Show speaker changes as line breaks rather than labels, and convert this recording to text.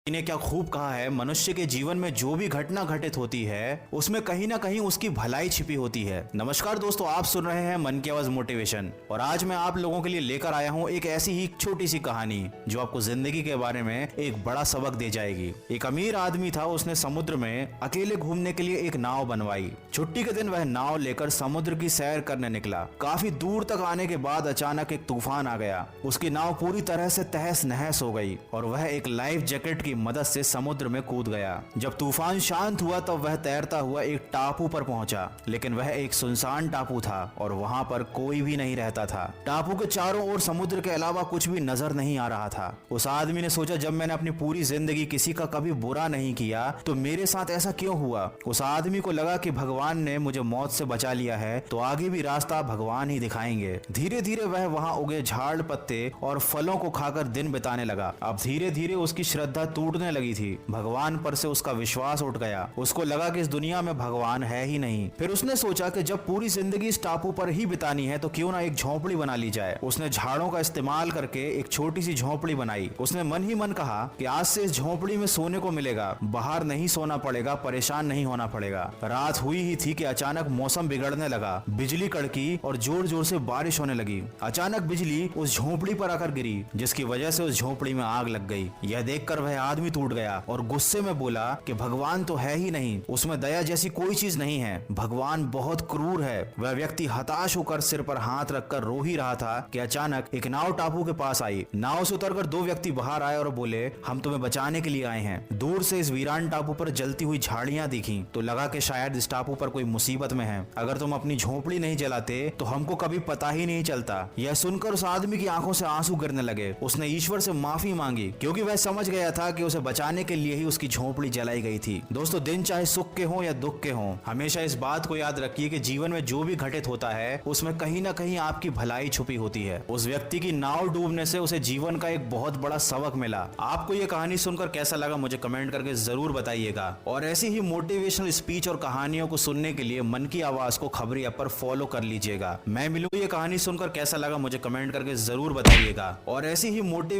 ने क्या खूब कहा है, मनुष्य के जीवन में जो भी घटना घटित होती है उसमें कहीं ना कहीं उसकी भलाई छिपी होती है। नमस्कार दोस्तों, आप सुन रहे हैं मन की आवाज मोटिवेशन और आज मैं आप लोगों के लिए लेकर आया हूं एक ऐसी ही छोटी सी कहानी जो आपको जिंदगी के बारे में एक बड़ा सबक दे जाएगी। एक अमीर आदमी था, उसने समुद्र में अकेले घूमने के लिए एक नाव बनवाई। छुट्टी के दिन वह नाव लेकर समुद्र की सैर करने निकला। काफी दूर तक आने के बाद अचानक एक तूफान आ गया। उसकी नाव पूरी तरह से तहस नहस हो गई और वह एक लाइफ जैकेट की मदद से समुद्र में कूद गया। जब तूफान शांत हुआ तब वह तैरता हुआ एक टापू पर पहुंचा, लेकिन वह एक सुनसान टापू था और वहां पर कोई भी नहीं रहता था। टापू के चारों ओर समुद्र के अलावा कुछ भी नजर नहीं आ रहा था। उस आदमी ने सोचा, जब मैंने अपनी पूरी जिंदगी किसी का कभी बुरा नहीं किया तो मेरे साथ ऐसा क्यों हुआ। उस आदमी को लगा कि भगवान ने मुझे मौत से बचा लिया है तो आगे भी रास्ता भगवान ही दिखाएंगे। धीरे धीरे वह वहां उगे झाड़ पत्ते और फलों को खाकर दिन बिताने लगा। अब धीरे धीरे उसकी श्रद्धा टूटने लगी थी। भगवान पर से उसका विश्वास उठ गया। उसको लगा कि इस दुनिया में भगवान है ही नहीं। फिर उसने सोचा कि जब पूरी जिंदगी इस टापू पर ही बितानी है तो क्यों ना एक झोंपड़ी बना ली जाए। उसने झाड़ों का इस्तेमाल करके एक छोटी सी झोंपड़ी बनाई। उसने मन ही मन कहा कि आज से इस झोंपड़ी में सोने को मिलेगा, बाहर नहीं सोना पड़ेगा, परेशान नहीं होना पड़ेगा। रात हुई ही थी कि अचानक मौसम बिगड़ने लगा। बिजली कड़की और जोर जोर से बारिश होने लगी। अचानक बिजली उस झोंपड़ी पर आकर गिरी, जिसकी वजह से उस झोंपड़ी में आग लग गई। यह देखकर वह आदमी टूट गया और गुस्से में बोला कि भगवान तो है ही नहीं, उसमें दया जैसी कोई चीज नहीं है, भगवान बहुत क्रूर है। वह व्यक्ति हताश होकर सिर पर हाथ रखकर रो ही रहा था कि अचानक एक नाव टापू के पास आई। नाव से उतरकर दो व्यक्ति बाहर आए और बोले, हम तुम्हें बचाने के लिए आए हैं। दूर से इस वीरान टापू पर जलती हुई झाड़ियां दिखी तो लगा कि शायद इस टापू पर कोई मुसीबत में है। अगर तुम अपनी झोंपड़ी नहीं जलाते तो हमको कभी पता ही नहीं चलता। यह सुनकर उस आदमी की आंखों से आंसू गिरने लगे। उसने ईश्वर से माफी मांगी क्योंकि वह समझ गया था कि उसे बचाने के लिए ही उसकी झोंपड़ी जलाई गई थी। दोस्तों, दिन चाहे सुख के हों या दुख के हों, हमेशा इस बात को याद रखिए कि जीवन में जो भी घटित होता है उसमें कहीं ना कहीं आपकी भलाई छुपी होती है। उस व्यक्ति की नाव डूबने से उसे जीवन का एक बहुत बड़ा सबक मिला। आपको ये कहानी सुनकर कैसा लगा मुझे कमेंट करके जरूर बताइएगा और ऐसी ही मोटिवेशनल स्पीच और कहानियों को सुनने के लिए मन की आवाज को खबरी ऐप पर फॉलो कर लीजिएगा। मैं मिलूंगा। ये कहानी सुनकर कैसा लगा मुझे कमेंट करके जरूर बताइएगा और ऐसी ही मोटिवेशन